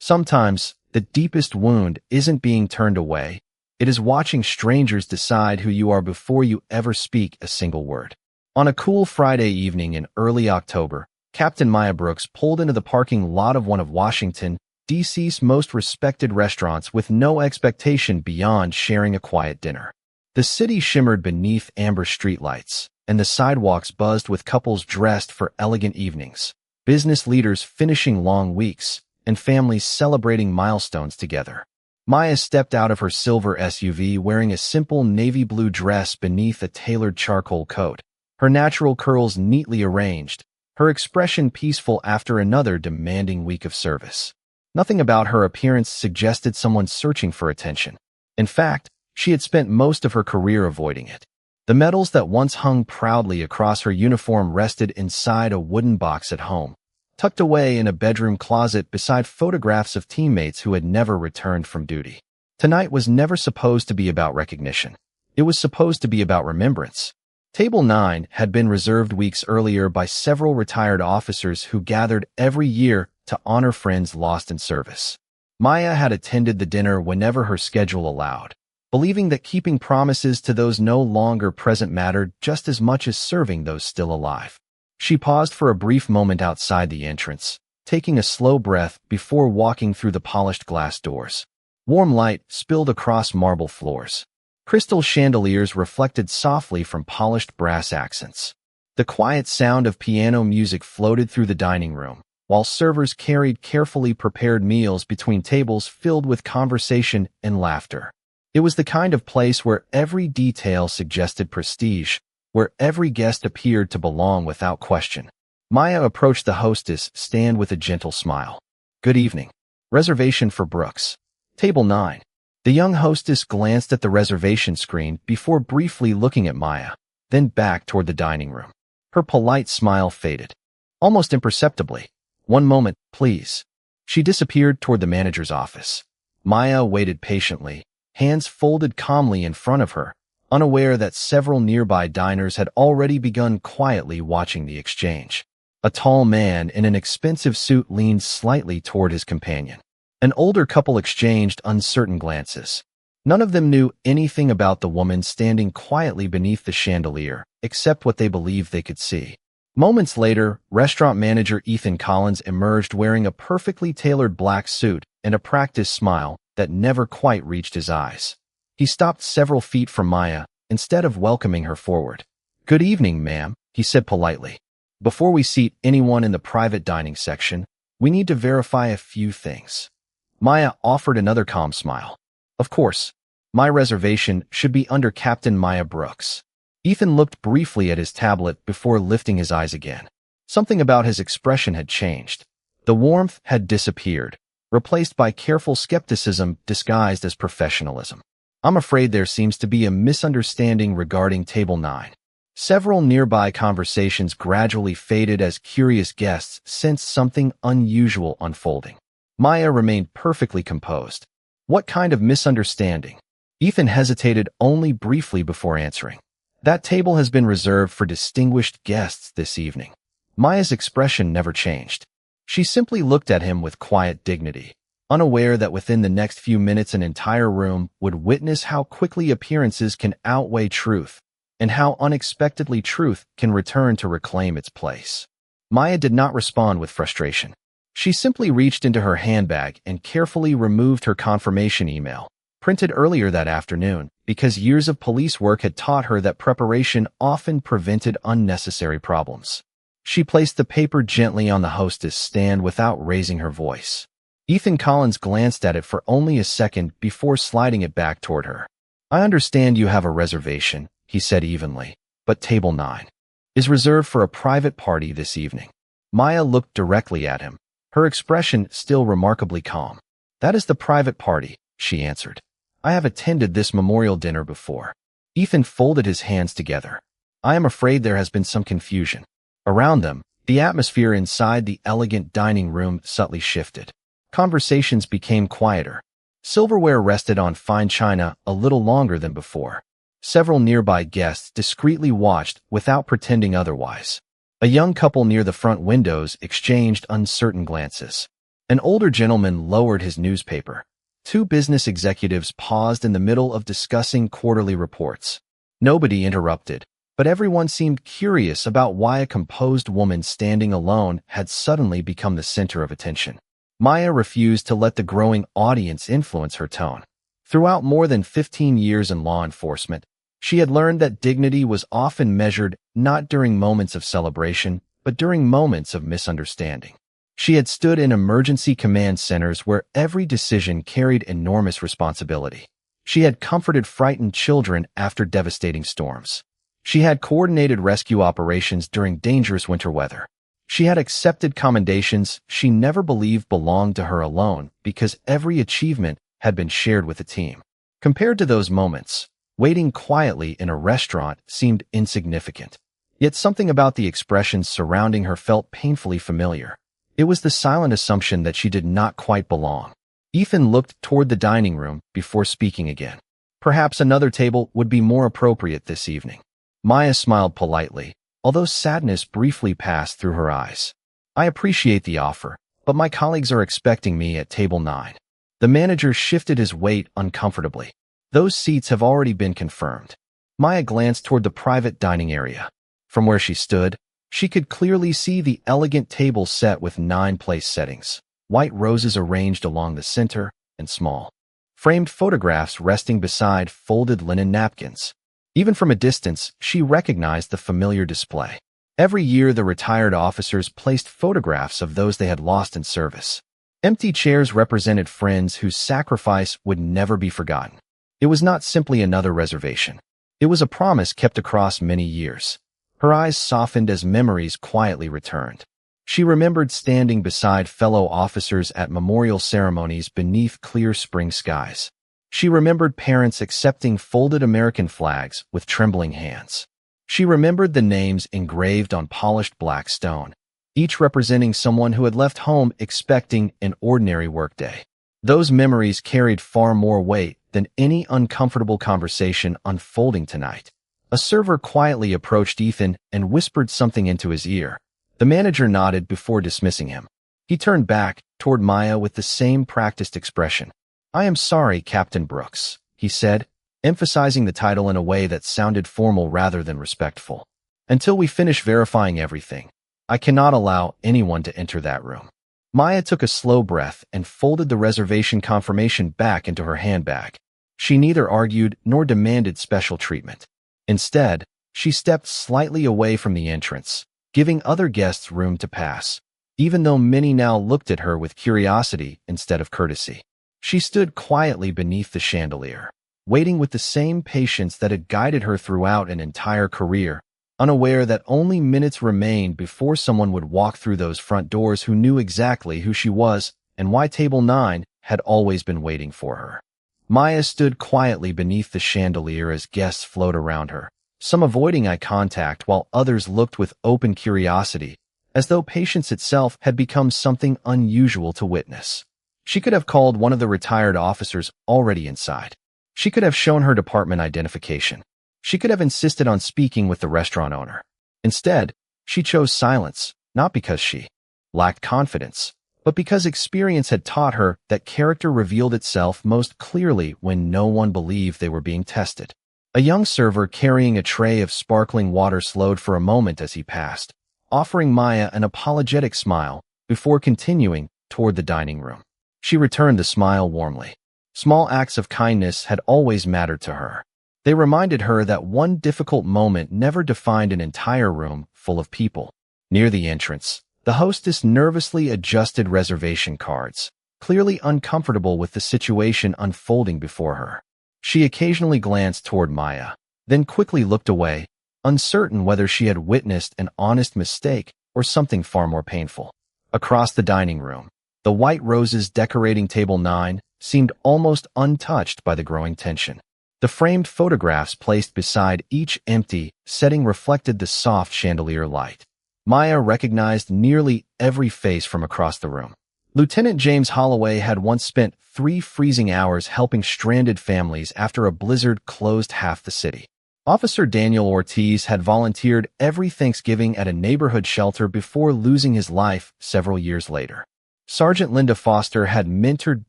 Sometimes, the deepest wound isn't being turned away. It is watching strangers decide who you are before you ever speak a single word. On a cool Friday evening in early October, Captain Maya Brooks pulled into the parking lot of one of Washington, D.C.'s most respected restaurants with no expectation beyond sharing a quiet dinner. The city shimmered beneath amber streetlights, and the sidewalks buzzed with couples dressed for elegant evenings, business leaders finishing long weeks, and families celebrating milestones together. Maya stepped out of her silver SUV wearing a simple navy blue dress beneath a tailored charcoal coat, her natural curls neatly arranged, her expression peaceful after another demanding week of service. Nothing about her appearance suggested someone searching for attention. In fact, she had spent most of her career avoiding it. The medals that once hung proudly across her uniform rested inside a wooden box at home, tucked away in a bedroom closet beside photographs of teammates who had never returned from duty. Tonight was never supposed to be about recognition. It was supposed to be about remembrance. Table 9 had been reserved weeks earlier by several retired officers who gathered every year to honor friends lost in service. Maya had attended the dinner whenever her schedule allowed, believing that keeping promises to those no longer present mattered just as much as serving those still alive. She paused for a brief moment outside the entrance, taking a slow breath before walking through the polished glass doors. Warm light spilled across marble floors. Crystal chandeliers reflected softly from polished brass accents. The quiet sound of piano music floated through the dining room, while servers carried carefully prepared meals between tables filled with conversation and laughter. It was the kind of place where every detail suggested prestige, where every guest appeared to belong without question. Maya approached the hostess stand with a gentle smile. "Good evening. Reservation for Brooks. Table 9. The young hostess glanced at the reservation screen before briefly looking at Maya, then back toward the dining room. Her polite smile faded, almost imperceptibly. "One moment, please." She disappeared toward the manager's office. Maya waited patiently, hands folded calmly in front of her, unaware that several nearby diners had already begun quietly watching the exchange. A tall man in an expensive suit leaned slightly toward his companion. An older couple exchanged uncertain glances. None of them knew anything about the woman standing quietly beneath the chandelier, except what they believed they could see. Moments later, restaurant manager Ethan Collins emerged wearing a perfectly tailored black suit and a practiced smile that never quite reached his eyes. He stopped several feet from Maya, instead of welcoming her forward. "Good evening, ma'am," he said politely. "Before we seat anyone in the private dining section, we need to verify a few things." Maya offered another calm smile. "Of course. My reservation should be under Captain Maya Brooks." Ethan looked briefly at his tablet before lifting his eyes again. Something about his expression had changed. The warmth had disappeared, replaced by careful skepticism disguised as professionalism. "I'm afraid there seems to be a misunderstanding regarding Table 9. Several nearby conversations gradually faded as curious guests sensed something unusual unfolding. Maya remained perfectly composed. "What kind of misunderstanding?" Ethan hesitated only briefly before answering. "That table has been reserved for distinguished guests this evening." Maya's expression never changed. She simply looked at him with quiet dignity, unaware that within the next few minutes an entire room would witness how quickly appearances can outweigh truth, and how unexpectedly truth can return to reclaim its place. Maya did not respond with frustration. She simply reached into her handbag and carefully removed her confirmation email, printed earlier that afternoon, because years of police work had taught her that preparation often prevented unnecessary problems. She placed the paper gently on the hostess stand without raising her voice. Ethan Collins glanced at it for only a second before sliding it back toward her. "I understand you have a reservation," he said evenly, "but Table 9 is reserved for a private party this evening." Maya looked directly at him, her expression still remarkably calm. "That is the private party," she answered. "I have attended this memorial dinner before." Ethan folded his hands together. "I am afraid there has been some confusion." Around them, the atmosphere inside the elegant dining room subtly shifted. Conversations became quieter. Silverware rested on fine china a little longer than before. Several nearby guests discreetly watched without pretending otherwise. A young couple near the front windows exchanged uncertain glances. An older gentleman lowered his newspaper. Two business executives paused in the middle of discussing quarterly reports. Nobody interrupted, but everyone seemed curious about why a composed woman standing alone had suddenly become the center of attention. Maya refused to let the growing audience influence her tone. Throughout more than 15 years in law enforcement, she had learned that dignity was often measured not during moments of celebration, but during moments of misunderstanding. She had stood in emergency command centers where every decision carried enormous responsibility. She had comforted frightened children after devastating storms. She had coordinated rescue operations during dangerous winter weather. She had accepted commendations she never believed belonged to her alone because every achievement had been shared with the team. Compared to those moments, waiting quietly in a restaurant seemed insignificant. Yet something about the expressions surrounding her felt painfully familiar. It was the silent assumption that she did not quite belong. Ethan looked toward the dining room before speaking again. Perhaps another table would be more appropriate this evening. Maya smiled politely, although sadness briefly passed through her eyes. I appreciate the offer, but my colleagues are expecting me at table 9. The manager shifted his weight uncomfortably. Those seats have already been confirmed. Maya glanced toward the private dining area. From where she stood, she could clearly see the elegant table set with 9 place settings, white roses arranged along the center, and small, framed photographs resting beside folded linen napkins. Even from a distance, she recognized the familiar display. Every year, the retired officers placed photographs of those they had lost in service. Empty chairs represented friends whose sacrifice would never be forgotten. It was not simply another reservation. It was a promise kept across many years. Her eyes softened as memories quietly returned. She remembered standing beside fellow officers at memorial ceremonies beneath clear spring skies. She remembered parents accepting folded American flags with trembling hands. She remembered the names engraved on polished black stone, each representing someone who had left home expecting an ordinary workday. Those memories carried far more weight than any uncomfortable conversation unfolding tonight. A server quietly approached Ethan and whispered something into his ear. The manager nodded before dismissing him. He turned back toward Maya with the same practiced expression. I am sorry, Captain Brooks, he said, emphasizing the title in a way that sounded formal rather than respectful. Until we finish verifying everything, I cannot allow anyone to enter that room. Maya took a slow breath and folded the reservation confirmation back into her handbag. She neither argued nor demanded special treatment. Instead, she stepped slightly away from the entrance, giving other guests room to pass, even though many now looked at her with curiosity instead of courtesy. She stood quietly beneath the chandelier, waiting with the same patience that had guided her throughout an entire career, unaware that only minutes remained before someone would walk through those front doors who knew exactly who she was and why table 9 had always been waiting for her. Maya stood quietly beneath the chandelier as guests flowed around her, some avoiding eye contact while others looked with open curiosity, as though patience itself had become something unusual to witness. She could have called one of the retired officers already inside. She could have shown her department identification. She could have insisted on speaking with the restaurant owner. Instead, she chose silence, not because she lacked confidence, but because experience had taught her that character revealed itself most clearly when no one believed they were being tested. A young server carrying a tray of sparkling water slowed for a moment as he passed, offering Maya an apologetic smile before continuing toward the dining room. She returned the smile warmly. Small acts of kindness had always mattered to her. They reminded her that one difficult moment never defined an entire room full of people. Near the entrance, the hostess nervously adjusted reservation cards, clearly uncomfortable with the situation unfolding before her. She occasionally glanced toward Maya, then quickly looked away, uncertain whether she had witnessed an honest mistake or something far more painful. Across the dining room, the white roses decorating table 9 seemed almost untouched by the growing tension. The framed photographs placed beside each empty setting reflected the soft chandelier light. Maya recognized nearly every face from across the room. Lieutenant James Holloway had once spent 3 freezing hours helping stranded families after a blizzard closed half the city. Officer Daniel Ortiz had volunteered every Thanksgiving at a neighborhood shelter before losing his life several years later. Sergeant Linda Foster had mentored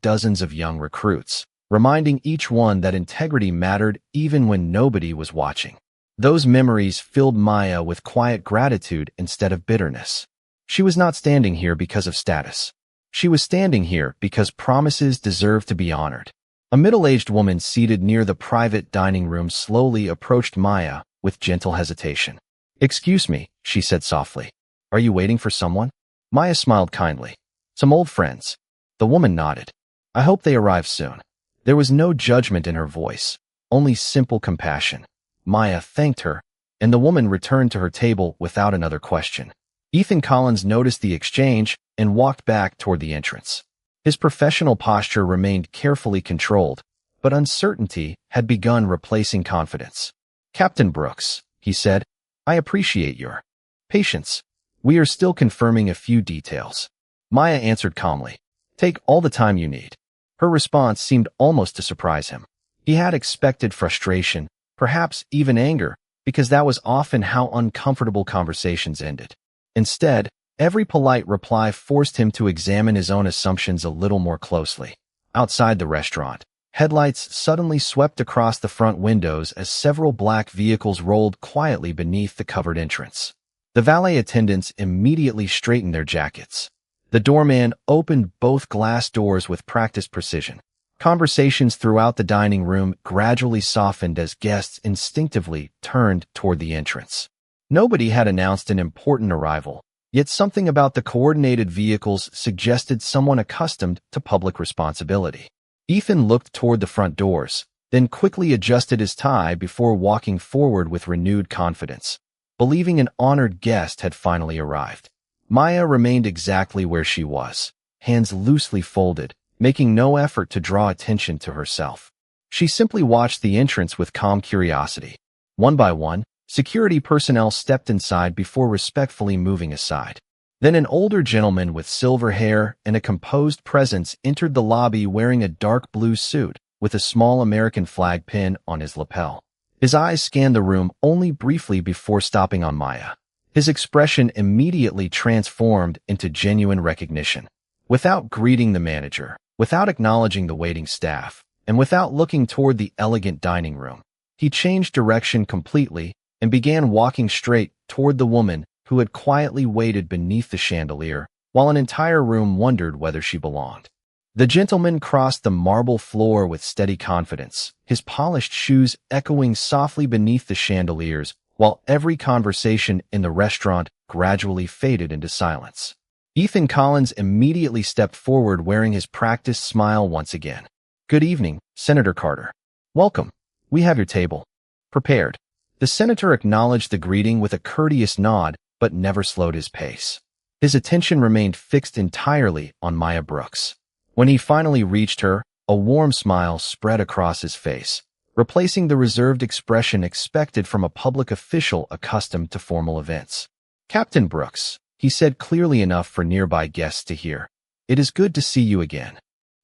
dozens of young recruits, reminding each one that integrity mattered even when nobody was watching. Those memories filled Maya with quiet gratitude instead of bitterness. She was not standing here because of status. She was standing here because promises deserve to be honored. A middle-aged woman seated near the private dining room slowly approached Maya with gentle hesitation. "Excuse me," she said softly. "Are you waiting for someone?" Maya smiled kindly. "Some old friends." The woman nodded. "I hope they arrive soon." There was no judgment in her voice, only simple compassion. Maya thanked her, and the woman returned to her table without another question. Ethan Collins noticed the exchange and walked back toward the entrance. His professional posture remained carefully controlled, but uncertainty had begun replacing confidence. "Captain Brooks," he said, "I appreciate your patience. We are still confirming a few details." Maya answered calmly, "Take all the time you need." Her response seemed almost to surprise him. He had expected frustration, perhaps even anger, because that was often how uncomfortable conversations ended. Instead, every polite reply forced him to examine his own assumptions a little more closely. Outside the restaurant, headlights suddenly swept across the front windows as several black vehicles rolled quietly beneath the covered entrance. The valet attendants immediately straightened their jackets. The doorman opened both glass doors with practiced precision. Conversations throughout the dining room gradually softened as guests instinctively turned toward the entrance. Nobody had announced an important arrival, yet something about the coordinated vehicles suggested someone accustomed to public responsibility. Ethan looked toward the front doors, then quickly adjusted his tie before walking forward with renewed confidence, believing an honored guest had finally arrived. Maya remained exactly where she was, hands loosely folded, making no effort to draw attention to herself. She simply watched the entrance with calm curiosity. One by one, security personnel stepped inside before respectfully moving aside. Then an older gentleman with silver hair and a composed presence entered the lobby wearing a dark blue suit with a small American flag pin on his lapel. His eyes scanned the room only briefly before stopping on Maya. His expression immediately transformed into genuine recognition. Without greeting the manager, without acknowledging the waiting staff, and without looking toward the elegant dining room, he changed direction completely and began walking straight toward the woman who had quietly waited beneath the chandelier while an entire room wondered whether she belonged. The gentleman crossed the marble floor with steady confidence, his polished shoes echoing softly beneath the chandeliers while every conversation in the restaurant gradually faded into silence. Ethan Collins immediately stepped forward wearing his practiced smile once again. "Good evening, Senator Carter. Welcome. We have your table prepared." The senator acknowledged the greeting with a courteous nod, but never slowed his pace. His attention remained fixed entirely on Maya Brooks. When he finally reached her, a warm smile spread across his face, replacing the reserved expression expected from a public official accustomed to formal events. "Captain Brooks," he said clearly enough for nearby guests to hear, "it is good to see you again."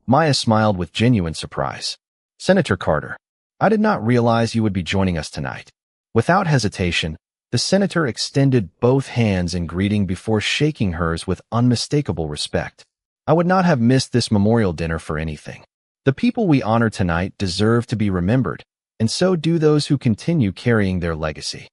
Maya smiled with genuine surprise. "Senator Carter, I did not realize you would be joining us tonight." Without hesitation, the senator extended both hands in greeting before shaking hers with unmistakable respect. "I would not have missed this memorial dinner for anything. The people we honor tonight deserve to be remembered, and so do those who continue carrying their legacy."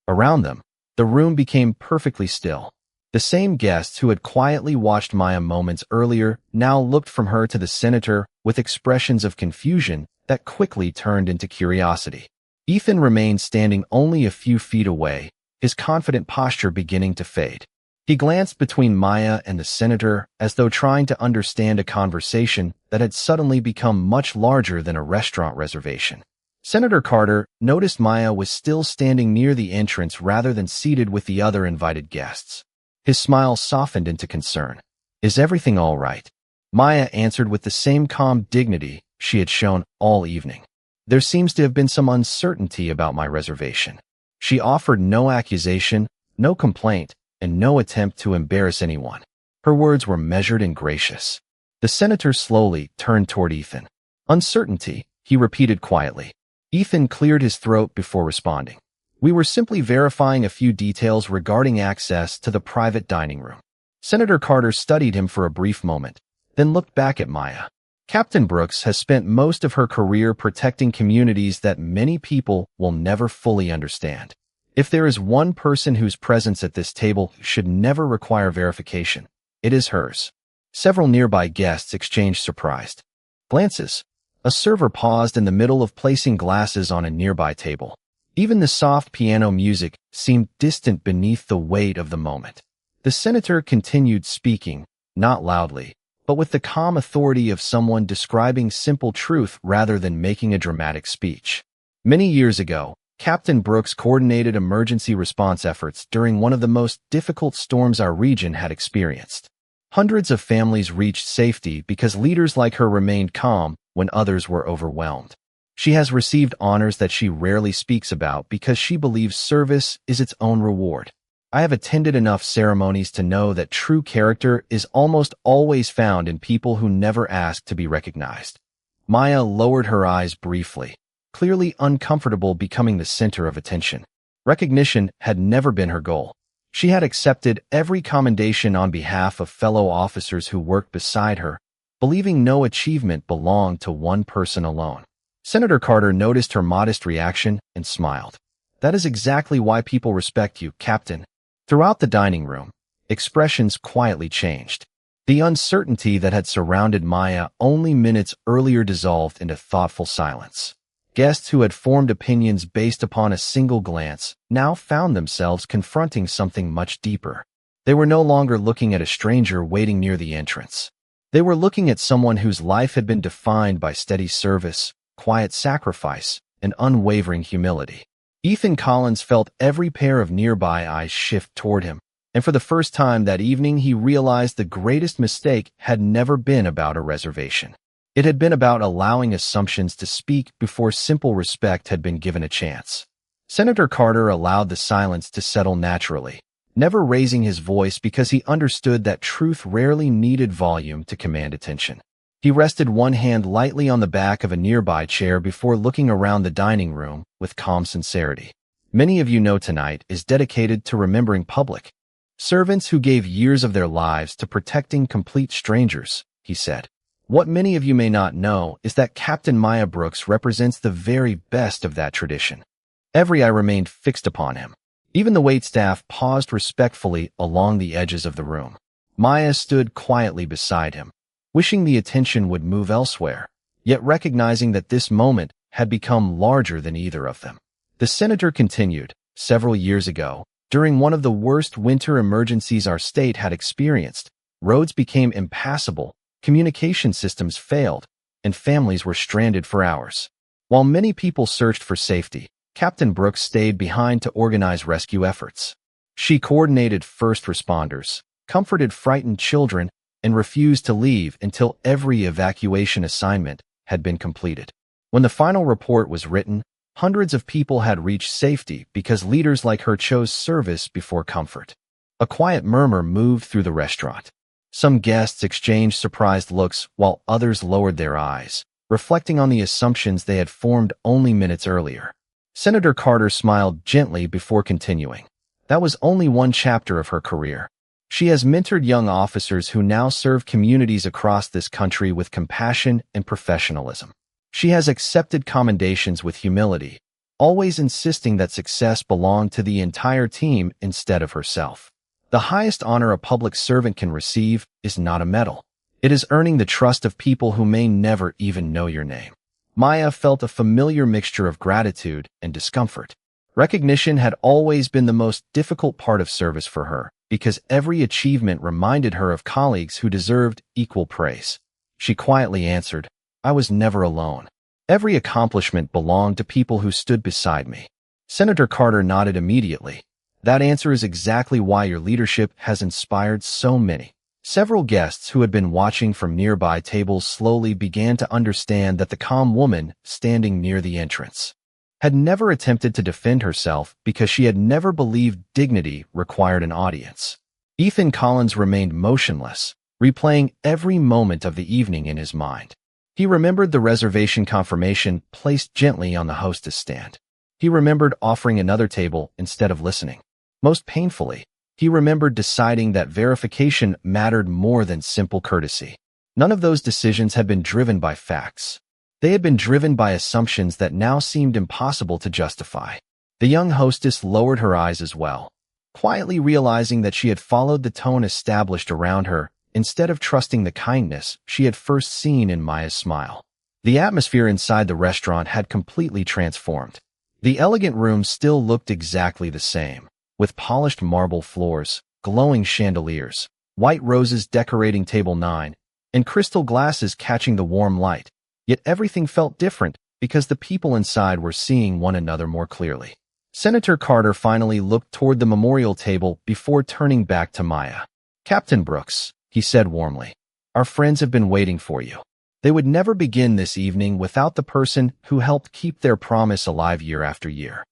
Around them, the room became perfectly still. The same guests who had quietly watched Maya moments earlier now looked from her to the senator with expressions of confusion that quickly turned into curiosity. Ethan remained standing only a few feet away, his confident posture beginning to fade. He glanced between Maya and the senator as though trying to understand a conversation that had suddenly become much larger than a restaurant reservation. Senator Carter noticed Maya was still standing near the entrance rather than seated with the other invited guests. His smile softened into concern. "Is everything all right?" Maya answered with the same calm dignity she had shown all evening. "There seems to have been some uncertainty about my reservation." She offered no accusation, no complaint, and no attempt to embarrass anyone. Her words were measured and gracious. The senator slowly turned toward Ethan. "Uncertainty," he repeated quietly. Ethan cleared his throat before responding. "We were simply verifying a few details regarding access to the private dining room." Senator Carter studied him for a brief moment, then looked back at Maya. Captain Brooks has spent most of her career protecting communities that many people will never fully understand. If there is one person whose presence at this table should never require verification, it is hers. Several nearby guests exchanged surprised glances. A server paused in the middle of placing glasses on a nearby table. Even the soft piano music seemed distant beneath the weight of the moment. The senator continued speaking, not loudly, but with the calm authority of someone describing simple truth rather than making a dramatic speech. Many years ago, Captain Brooks coordinated emergency response efforts during one of the most difficult storms our region had experienced. Hundreds of families reached safety because leaders like her remained calm when others were overwhelmed. She has received honors that she rarely speaks about because she believes service is its own reward. I have attended enough ceremonies to know that true character is almost always found in people who never ask to be recognized. Maya lowered her eyes briefly, clearly uncomfortable becoming the center of attention. Recognition had never been her goal. She had accepted every commendation on behalf of fellow officers who worked beside her, believing no achievement belonged to one person alone. Senator Carter noticed her modest reaction and smiled. That is exactly why people respect you, Captain. Throughout the dining room, expressions quietly changed. The uncertainty that had surrounded Maya only minutes earlier dissolved into thoughtful silence. Guests who had formed opinions based upon a single glance now found themselves confronting something much deeper. They were no longer looking at a stranger waiting near the entrance. They were looking at someone whose life had been defined by steady service, quiet sacrifice, and unwavering humility. Ethan Collins felt every pair of nearby eyes shift toward him, and for the first time that evening he realized the greatest mistake had never been about a reservation. It had been about allowing assumptions to speak before simple respect had been given a chance. Senator Carter allowed the silence to settle naturally, never raising his voice because he understood that truth rarely needed volume to command attention. He rested one hand lightly on the back of a nearby chair before looking around the dining room with calm sincerity. Many of you know tonight is dedicated to remembering public servants who gave years of their lives to protecting complete strangers, he said. What many of you may not know is that Captain Maya Brooks represents the very best of that tradition. Every eye remained fixed upon him. Even the waitstaff paused respectfully along the edges of the room. Maya stood quietly beside him, wishing the attention would move elsewhere, yet recognizing that this moment had become larger than either of them. The senator continued, several years ago, during one of the worst winter emergencies our state had experienced, roads became impassable, communication systems failed, and families were stranded for hours. While many people searched for safety, Captain Brooks stayed behind to organize rescue efforts. She coordinated first responders, comforted frightened children, and refused to leave until every evacuation assignment had been completed. When the final report was written, hundreds of people had reached safety because leaders like her chose service before comfort. A quiet murmur moved through the restaurant. Some guests exchanged surprised looks while others lowered their eyes, reflecting on the assumptions they had formed only minutes earlier. Senator Carter smiled gently before continuing. That was only one chapter of her career. She has mentored young officers who now serve communities across this country with compassion and professionalism. She has accepted commendations with humility, always insisting that success belonged to the entire team instead of herself. The highest honor a public servant can receive is not a medal. It is earning the trust of people who may never even know your name. Maya felt a familiar mixture of gratitude and discomfort. Recognition had always been the most difficult part of service for her, because every achievement reminded her of colleagues who deserved equal praise. She quietly answered, I was never alone. Every accomplishment belonged to people who stood beside me. Senator Carter nodded immediately. That answer is exactly why your leadership has inspired so many. Several guests who had been watching from nearby tables slowly began to understand that the calm woman standing near the entrance had never attempted to defend herself because she had never believed dignity required an audience. Ethan Collins remained motionless, replaying every moment of the evening in his mind. He remembered the reservation confirmation placed gently on the hostess stand. He remembered offering another table instead of listening. Most painfully, He remembered deciding that verification mattered more than simple courtesy. None of those decisions had been driven by facts. They had been driven by assumptions that now seemed impossible to justify. The young hostess lowered her eyes as well, quietly realizing that she had followed the tone established around her instead of trusting the kindness she had first seen in Maya's smile. The atmosphere inside the restaurant had completely transformed. The elegant room still looked exactly the same, with polished marble floors, glowing chandeliers, white roses decorating table 9, and crystal glasses catching the warm light. Yet everything felt different because the people inside were seeing one another more clearly. Senator Carter finally looked toward the memorial table before turning back to Maya. "Captain Brooks," he said warmly, "our friends have been waiting for you. They would never begin this evening without the person who helped keep their promise alive year after year."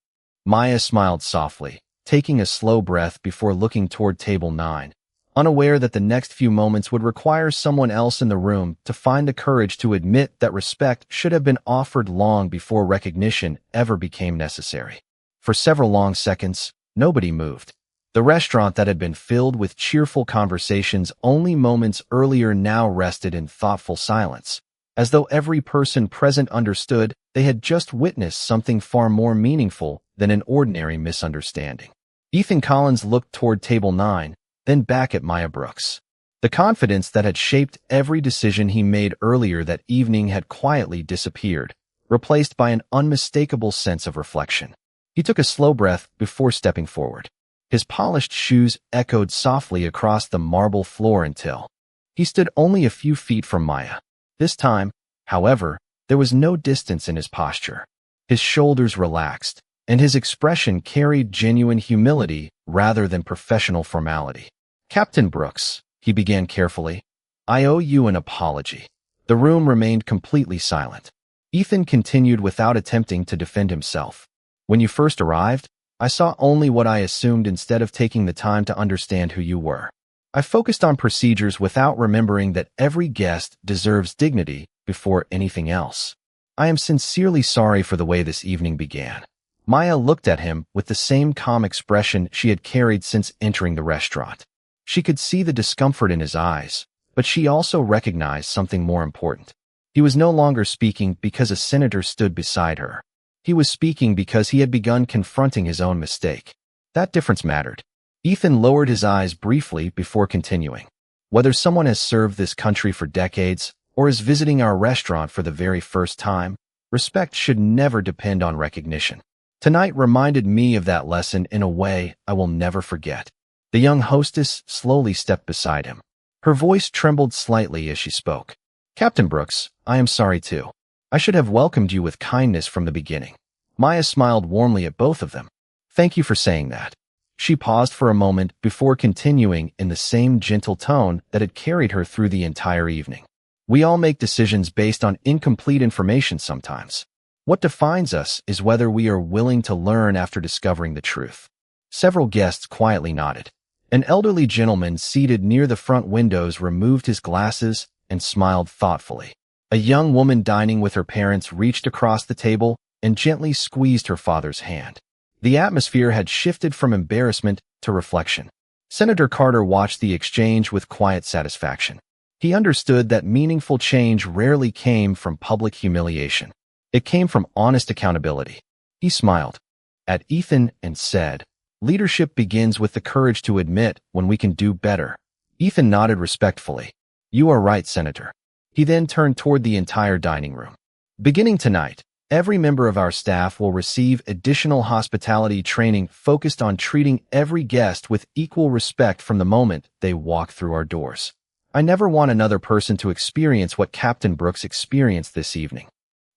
Maya smiled softly, taking a slow breath before looking toward table 9, unaware that the next few moments would require someone else in the room to find the courage to admit that respect should have been offered long before recognition ever became necessary. For several long seconds, nobody moved. The restaurant that had been filled with cheerful conversations only moments earlier now rested in thoughtful silence, as though every person present understood they had just witnessed something far more meaningful than an ordinary misunderstanding. Ethan Collins looked toward table 9, then back at Maya Brooks. The confidence that had shaped every decision he made earlier that evening had quietly disappeared, replaced by an unmistakable sense of reflection. He took a slow breath before stepping forward. His polished shoes echoed softly across the marble floor until he stood only a few feet from Maya. This time, however, there was no distance in his posture. His shoulders relaxed, and his expression carried genuine humility rather than professional formality. "Captain Brooks," he began carefully, "I owe you an apology." The room remained completely silent. Ethan continued without attempting to defend himself. "When you first arrived, I saw only what I assumed instead of taking the time to understand who you were. I focused on procedures without remembering that every guest deserves dignity before anything else. I am sincerely sorry for the way this evening began." Maya looked at him with the same calm expression she had carried since entering the restaurant. She could see the discomfort in his eyes, but she also recognized something more important. He was no longer speaking because a senator stood beside her. He was speaking because he had begun confronting his own mistake. That difference mattered. Ethan lowered his eyes briefly before continuing. "Whether someone has served this country for decades or is visiting our restaurant for the very first time, respect should never depend on recognition. Tonight reminded me of that lesson in a way I will never forget." The young hostess slowly stepped beside him. Her voice trembled slightly as she spoke. "Captain Brooks, I am sorry too. I should have welcomed you with kindness from the beginning." Maya smiled warmly at both of them. "Thank you for saying that." She paused for a moment before continuing in the same gentle tone that had carried her through the entire evening. "We all make decisions based on incomplete information sometimes. What defines us is whether we are willing to learn after discovering the truth." Several guests quietly nodded. An elderly gentleman seated near the front windows removed his glasses and smiled thoughtfully. A young woman dining with her parents reached across the table and gently squeezed her father's hand. The atmosphere had shifted from embarrassment to reflection. Senator Carter watched the exchange with quiet satisfaction. He understood that meaningful change rarely came from public humiliation. It came from honest accountability. He smiled at Ethan and said, "Leadership begins with the courage to admit when we can do better." Ethan nodded respectfully. "You are right, Senator." He then turned toward the entire dining room. "Beginning tonight, every member of our staff will receive additional hospitality training focused on treating every guest with equal respect from the moment they walk through our doors. I never want another person to experience what Captain Brooks experienced this evening."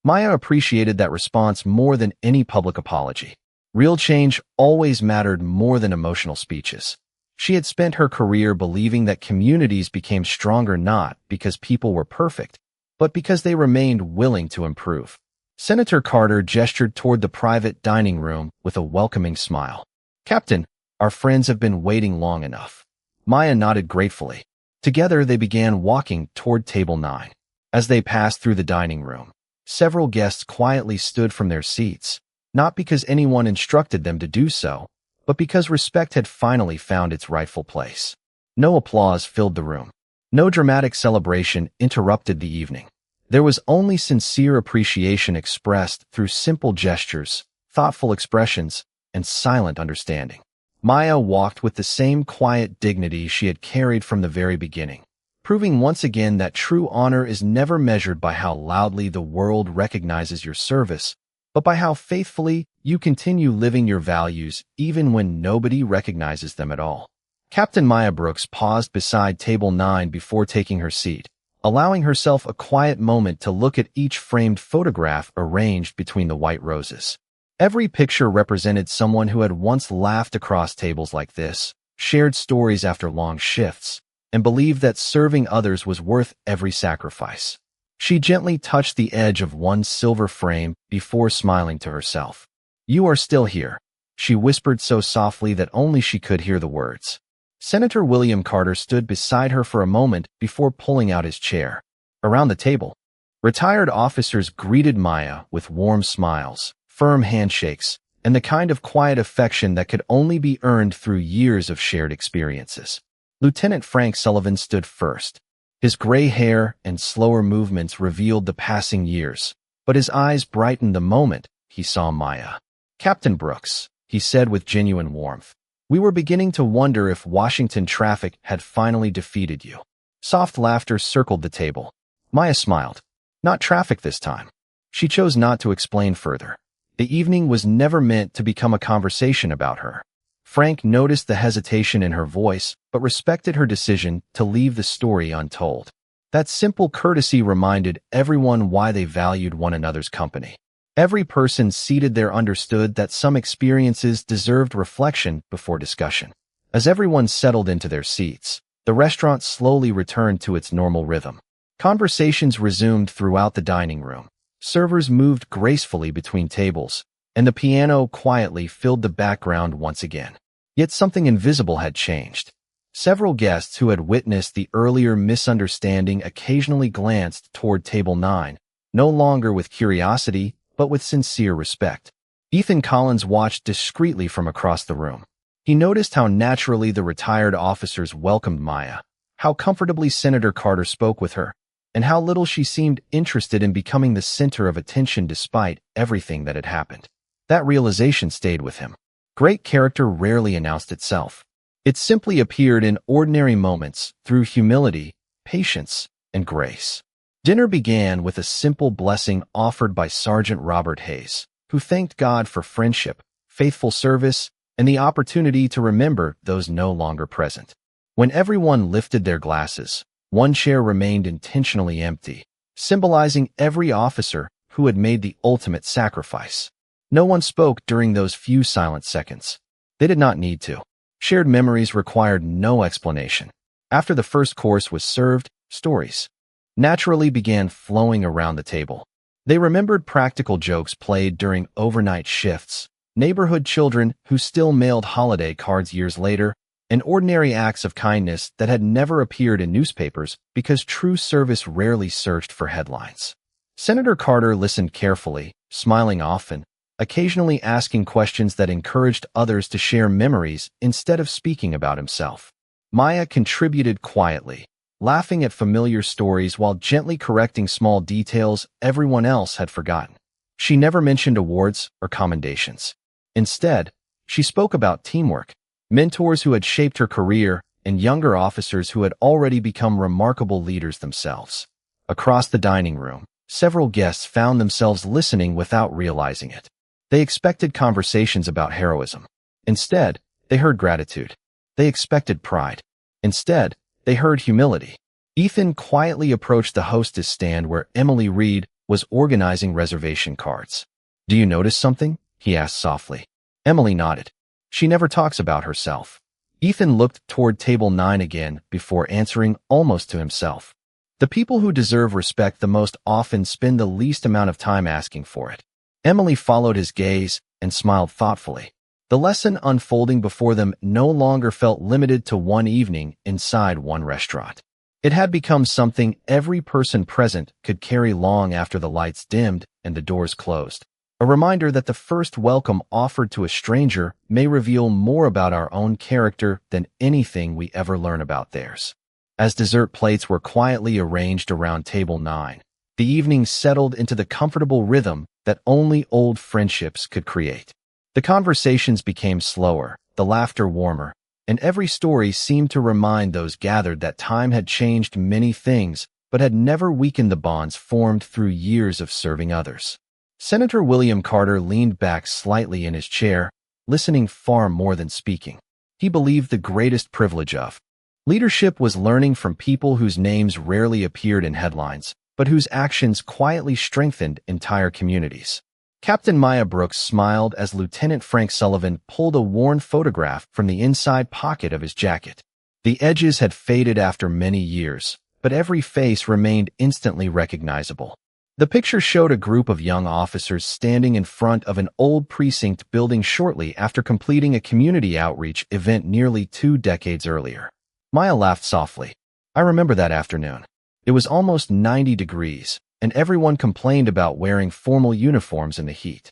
Maya appreciated that response more than any public apology. Real change always mattered more than emotional speeches. She had spent her career believing that communities became stronger not because people were perfect, but because they remained willing to improve. Senator Carter gestured toward the private dining room with a welcoming smile. "Captain, our friends have been waiting long enough." Maya nodded gratefully. Together they began walking toward table 9. As they passed through the dining room, several guests quietly stood from their seats, not because anyone instructed them to do so, but because respect had finally found its rightful place. No applause filled the room. No dramatic celebration interrupted the evening. There was only sincere appreciation expressed through simple gestures, thoughtful expressions, and silent understanding. Maya walked with the same quiet dignity she had carried from the very beginning, proving once again that true honor is never measured by how loudly the world recognizes your service, but by how faithfully you continue living your values even when nobody recognizes them at all. Captain Maya Brooks paused beside table 9 before taking her seat, allowing herself a quiet moment to look at each framed photograph arranged between the white roses. Every picture represented someone who had once laughed across tables like this, shared stories after long shifts, and believed that serving others was worth every sacrifice. She gently touched the edge of one silver frame before smiling to herself. "You are still here," she whispered so softly that only she could hear the words. Senator William Carter stood beside her for a moment before pulling out his chair. Around the table, retired officers greeted Maya with warm smiles, firm handshakes, and the kind of quiet affection that could only be earned through years of shared experiences. Lieutenant Frank Sullivan stood first. His gray hair and slower movements revealed the passing years, but his eyes brightened the moment he saw Maya. "Captain Brooks," he said with genuine warmth, "we were beginning to wonder if Washington traffic had finally defeated you." Soft laughter circled the table. Maya smiled. Not traffic this time. She chose not to explain further. The evening was never meant to become a conversation about her. Frank noticed the hesitation in her voice, but respected her decision to leave the story untold. That simple courtesy reminded everyone why they valued one another's company. Every person seated there understood that some experiences deserved reflection before discussion. As everyone settled into their seats, the restaurant slowly returned to its normal rhythm. Conversations resumed throughout the dining room. Servers moved gracefully between tables, and the piano quietly filled the background once again. Yet something invisible had changed. Several guests who had witnessed the earlier misunderstanding occasionally glanced toward table 9, no longer with curiosity, but with sincere respect. Ethan Collins watched discreetly from across the room. He noticed how naturally the retired officers welcomed Maya, how comfortably Senator Carter spoke with her, and how little she seemed interested in becoming the center of attention despite everything that had happened. That realization stayed with him. Great character rarely announced itself. It simply appeared in ordinary moments through humility, patience, and grace. Dinner began with a simple blessing offered by Sergeant Robert Hayes, who thanked God for friendship, faithful service, and the opportunity to remember those no longer present. When everyone lifted their glasses, one chair remained intentionally empty, symbolizing every officer who had made the ultimate sacrifice. No one spoke during those few silent seconds. They did not need to. Shared memories required no explanation. After the first course was served, stories naturally began flowing around the table. They remembered practical jokes played during overnight shifts, neighborhood children who still mailed holiday cards years later, and ordinary acts of kindness that had never appeared in newspapers because true service rarely searched for headlines. Senator Carter listened carefully, smiling often, occasionally asking questions that encouraged others to share memories instead of speaking about himself. Maya contributed quietly, laughing at familiar stories while gently correcting small details everyone else had forgotten. She never mentioned awards or commendations. Instead, she spoke about teamwork, mentors who had shaped her career, and younger officers who had already become remarkable leaders themselves. Across the dining room, several guests found themselves listening without realizing it. They expected conversations about heroism. Instead, they heard gratitude. They expected pride. Instead, they heard humility. Ethan quietly approached the hostess stand where Emily Reed was organizing reservation cards. "Do you notice something?" he asked softly. Emily nodded. "She never talks about herself." Ethan looked toward table 9 again before answering almost to himself. The people who deserve respect the most often spend the least amount of time asking for it. Emily followed his gaze and smiled thoughtfully. The lesson unfolding before them no longer felt limited to one evening inside one restaurant. It had become something every person present could carry long after the lights dimmed and the doors closed. A reminder that the first welcome offered to a stranger may reveal more about our own character than anything we ever learn about theirs. As dessert plates were quietly arranged around table 9, the evening settled into the comfortable rhythm that only old friendships could create. The conversations became slower, the laughter warmer, and every story seemed to remind those gathered that time had changed many things, but had never weakened the bonds formed through years of serving others. Senator William Carter leaned back slightly in his chair, listening far more than speaking. He believed the greatest privilege of leadership was learning from people whose names rarely appeared in headlines, but whose actions quietly strengthened entire communities. Captain Maya Brooks smiled as Lieutenant Frank Sullivan pulled a worn photograph from the inside pocket of his jacket. The edges had faded after many years, but every face remained instantly recognizable. The picture showed a group of young officers standing in front of an old precinct building shortly after completing a community outreach event nearly 2 decades earlier. Maya laughed softly. I remember that afternoon. It was almost 90 degrees, and everyone complained about wearing formal uniforms in the heat.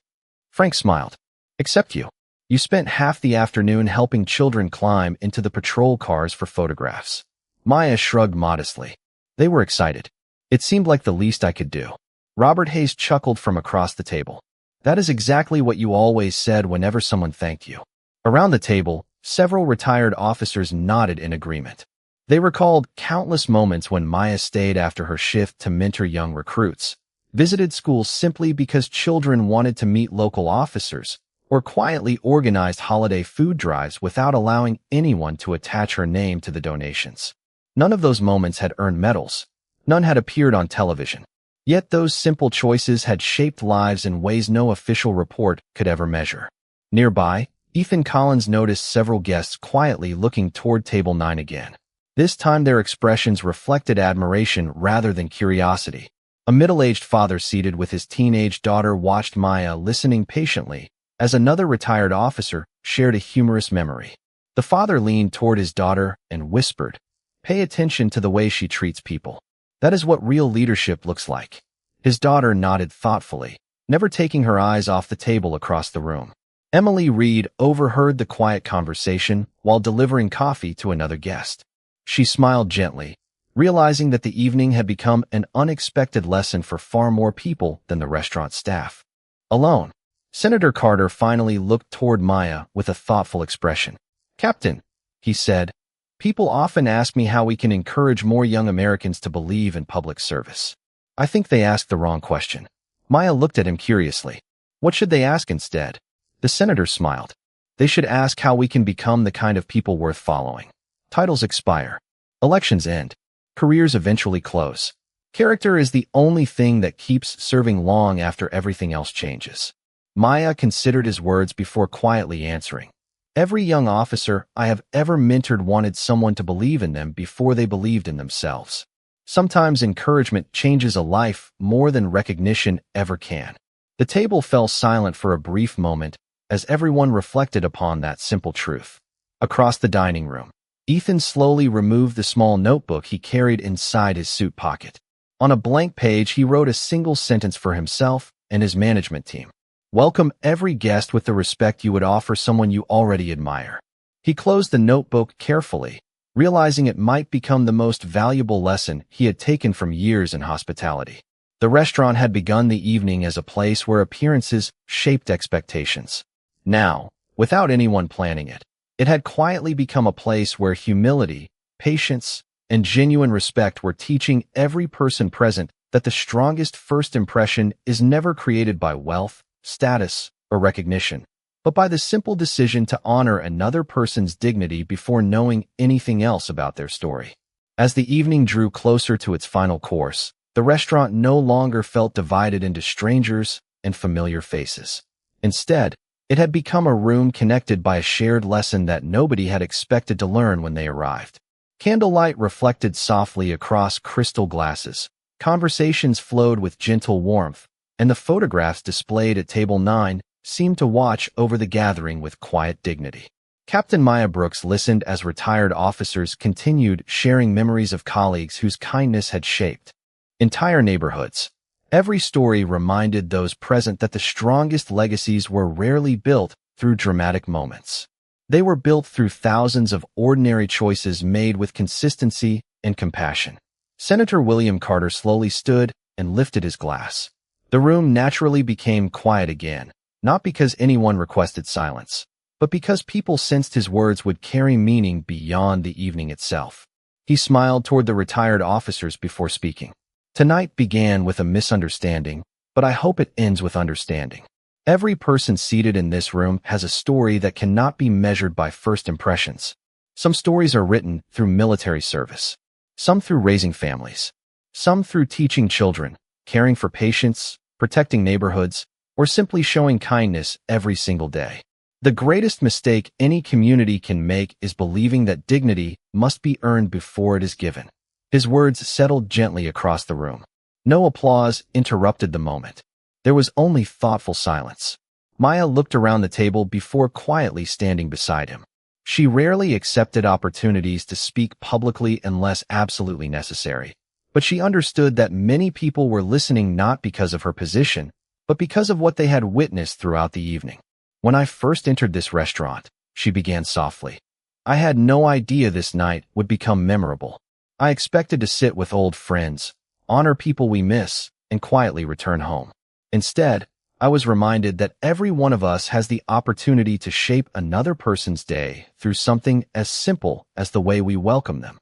Frank smiled. Except you. You spent half the afternoon helping children climb into the patrol cars for photographs. Maya shrugged modestly. They were excited. It seemed like the least I could do. Robert Hayes chuckled from across the table. That is exactly what you always said whenever someone thanked you. Around the table, several retired officers nodded in agreement. They recalled countless moments when Maya stayed after her shift to mentor young recruits, visited schools simply because children wanted to meet local officers, or quietly organized holiday food drives without allowing anyone to attach her name to the donations. None of those moments had earned medals. None had appeared on television. Yet those simple choices had shaped lives in ways no official report could ever measure. Nearby, Ethan Collins noticed several guests quietly looking toward table 9 again. This time their expressions reflected admiration rather than curiosity. A middle-aged father seated with his teenage daughter watched Maya listening patiently as another retired officer shared a humorous memory. The father leaned toward his daughter and whispered, "Pay attention to the way she treats people. That is what real leadership looks like." His daughter nodded thoughtfully, never taking her eyes off the table across the room. Emily Reed overheard the quiet conversation while delivering coffee to another guest. She smiled gently, realizing that the evening had become an unexpected lesson for far more people than the restaurant staff. Alone, Senator Carter finally looked toward Maya with a thoughtful expression. "Captain," he said, "people often ask me how we can encourage more young Americans to believe in public service. I think they ask the wrong question." Maya looked at him curiously. What should they ask instead? The senator smiled. They should ask how we can become the kind of people worth following. Titles expire. Elections end. Careers eventually close. Character is the only thing that keeps serving long after everything else changes. Maya considered his words before quietly answering. Every young officer I have ever mentored wanted someone to believe in them before they believed in themselves. Sometimes encouragement changes a life more than recognition ever can. The table fell silent for a brief moment as everyone reflected upon that simple truth. Across the dining room, Ethan slowly removed the small notebook he carried inside his suit pocket. On a blank page, he wrote a single sentence for himself and his management team. Welcome every guest with the respect you would offer someone you already admire. He closed the notebook carefully, realizing it might become the most valuable lesson he had taken from years in hospitality. The restaurant had begun the evening as a place where appearances shaped expectations. Now, without anyone planning it, it had quietly become a place where humility, patience, and genuine respect were teaching every person present that the strongest first impression is never created by wealth, status, or recognition, but by the simple decision to honor another person's dignity before knowing anything else about their story. As the evening drew closer to its final course, the restaurant no longer felt divided into strangers and familiar faces. Instead, it had become a room connected by a shared lesson that nobody had expected to learn when they arrived. Candlelight reflected softly across crystal glasses, conversations flowed with gentle warmth, and the photographs displayed at table 9 seemed to watch over the gathering with quiet dignity. Captain Maya Brooks listened as retired officers continued sharing memories of colleagues whose kindness had shaped entire neighborhoods. Every story reminded those present that the strongest legacies were rarely built through dramatic moments. They were built through thousands of ordinary choices made with consistency and compassion. Senator William Carter slowly stood and lifted his glass. The room naturally became quiet again, not because anyone requested silence, but because people sensed his words would carry meaning beyond the evening itself. He smiled toward the retired officers before speaking. Tonight began with a misunderstanding, but I hope it ends with understanding. Every person seated in this room has a story that cannot be measured by first impressions. Some stories are written through military service, some through raising families, some through teaching children, caring for patients, protecting neighborhoods, or simply showing kindness every single day. The greatest mistake any community can make is believing that dignity must be earned before it is given. His words settled gently across the room. No applause interrupted the moment. There was only thoughtful silence. Maya looked around the table before quietly standing beside him. She rarely accepted opportunities to speak publicly unless absolutely necessary, but she understood that many people were listening not because of her position, but because of what they had witnessed throughout the evening. When I first entered this restaurant, she began softly, I had no idea this night would become memorable. I expected to sit with old friends, honor people we miss, and quietly return home. Instead, I was reminded that every one of us has the opportunity to shape another person's day through something as simple as the way we welcome them.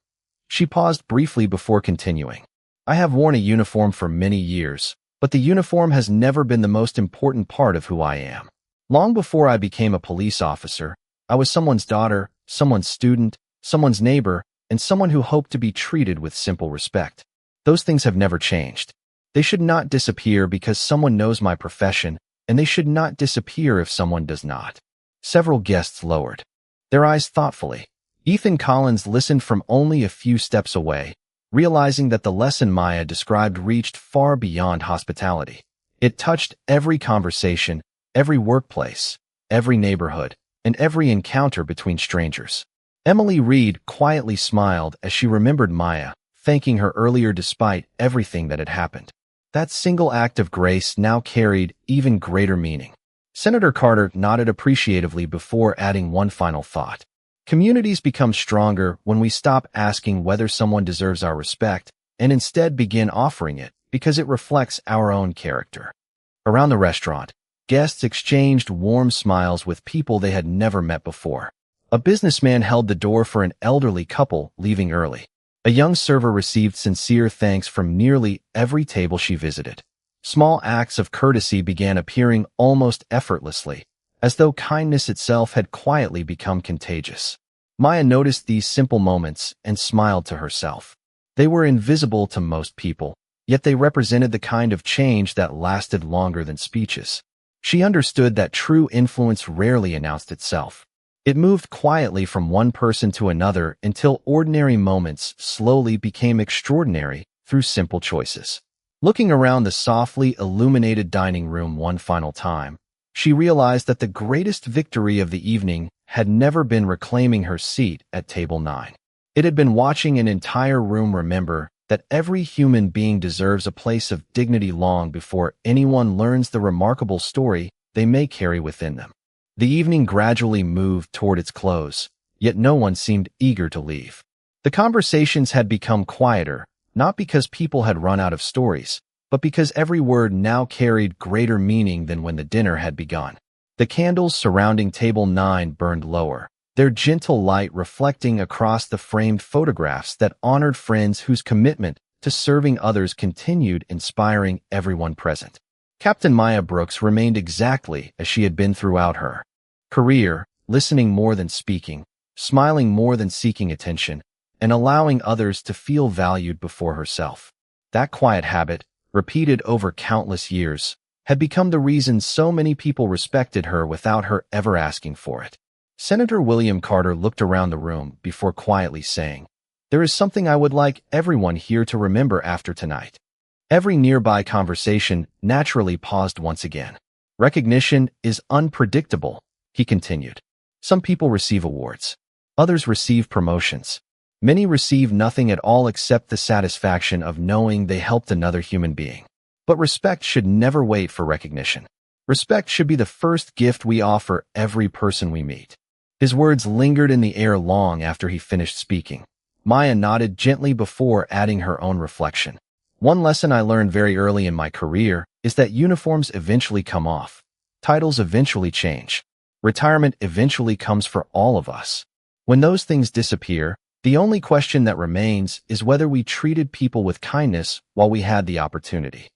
She paused briefly before continuing. I have worn a uniform for many years, but the uniform has never been the most important part of who I am. Long before I became a police officer, I was someone's daughter, someone's student, someone's neighbor, and someone who hoped to be treated with simple respect. Those things have never changed. They should not disappear because someone knows my profession, and they should not disappear if someone does not. Several guests lowered their eyes thoughtfully. Ethan Collins listened from only a few steps away, realizing that the lesson Maya described reached far beyond hospitality. It touched every conversation, every workplace, every neighborhood, and every encounter between strangers. Emily Reed quietly smiled as she remembered Maya, thanking her earlier despite everything that had happened. That single act of grace now carried even greater meaning. Senator Carter nodded appreciatively before adding one final thought. Communities become stronger when we stop asking whether someone deserves our respect and instead begin offering it because it reflects our own character. Around the restaurant, guests exchanged warm smiles with people they had never met before. A businessman held the door for an elderly couple leaving early. A young server received sincere thanks from nearly every table she visited. Small acts of courtesy began appearing almost effortlessly, as though kindness itself had quietly become contagious. Maya noticed these simple moments and smiled to herself. They were invisible to most people, yet they represented the kind of change that lasted longer than speeches. She understood that true influence rarely announced itself. It moved quietly from one person to another until ordinary moments slowly became extraordinary through simple choices. Looking around the softly illuminated dining room one final time, she realized that the greatest victory of the evening had never been reclaiming her seat at table 9. It had been watching an entire room remember that every human being deserves a place of dignity long before anyone learns the remarkable story they may carry within them. The evening gradually moved toward its close, yet no one seemed eager to leave. The conversations had become quieter, not because people had run out of stories, but because every word now carried greater meaning than when the dinner had begun. The candles surrounding table 9 burned lower, their gentle light reflecting across the framed photographs that honored friends whose commitment to serving others continued inspiring everyone present. Captain Maya Brooks remained exactly as she had been throughout her career, listening more than speaking, smiling more than seeking attention, and allowing others to feel valued before herself. That quiet habit, repeated over countless years, had become the reason so many people respected her without her ever asking for it. Senator William Carter looked around the room before quietly saying, "There is something I would like everyone here to remember after tonight." Every nearby conversation naturally paused once again. "Recognition is unpredictable," he continued. "Some people receive awards. Others receive promotions. Many receive nothing at all except the satisfaction of knowing they helped another human being. But respect should never wait for recognition. Respect should be the first gift we offer every person we meet. His words lingered in the air long after he finished speaking. Maya nodded gently before adding her own reflection. One lesson I learned very early in my career is that uniforms eventually come off. Titles eventually change. Retirement eventually comes for all of us. When those things disappear, the only question that remains is whether we treated people with kindness while we had the opportunity.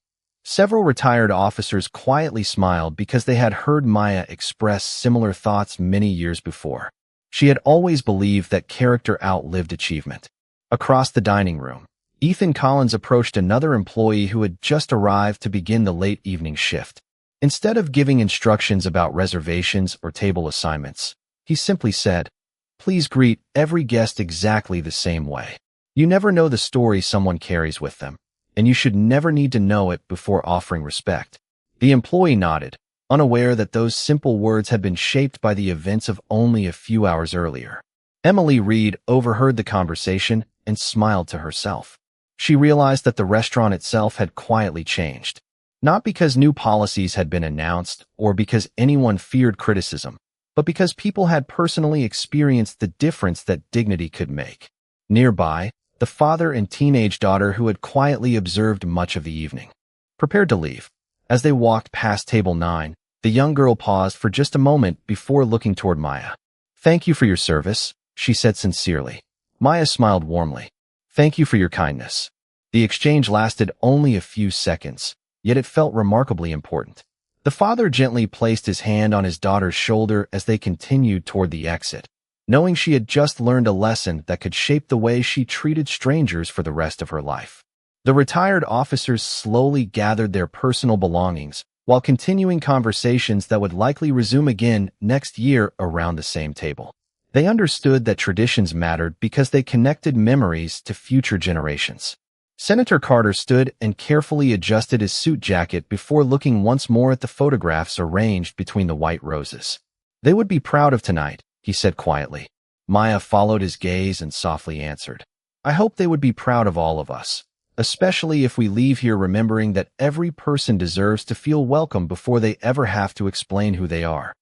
Several retired officers quietly smiled because they had heard Maya express similar thoughts many years before. She had always believed that character outlived achievement. Across the dining room, Ethan Collins approached another employee who had just arrived to begin the late evening shift. Instead of giving instructions about reservations or table assignments, he simply said, "Please greet every guest exactly the same way. You never know the story someone carries with them, and you should never need to know it before offering respect." The employee nodded, unaware that those simple words had been shaped by the events of only a few hours earlier. Emily Reed overheard the conversation and smiled to herself. She realized that the restaurant itself had quietly changed. Not because new policies had been announced or because anyone feared criticism, but because people had personally experienced the difference that dignity could make. Nearby, the father and teenage daughter who had quietly observed much of the evening prepared to leave. As they walked past table 9, the young girl paused for just a moment before looking toward Maya. "Thank you for your service," she said sincerely. Maya smiled warmly. "Thank you for your kindness." The exchange lasted only a few seconds, yet it felt remarkably important. The father gently placed his hand on his daughter's shoulder as they continued toward the exit, knowing she had just learned a lesson that could shape the way she treated strangers for the rest of her life. The retired officers slowly gathered their personal belongings while continuing conversations that would likely resume again next year around the same table. They understood that traditions mattered because they connected memories to future generations. Senator Carter stood and carefully adjusted his suit jacket before looking once more at the photographs arranged between the white roses. "They would be proud of tonight," he said quietly. Maya followed his gaze and softly answered, "I hope they would be proud of all of us, especially if we leave here remembering that every person deserves to feel welcome before they ever have to explain who they are."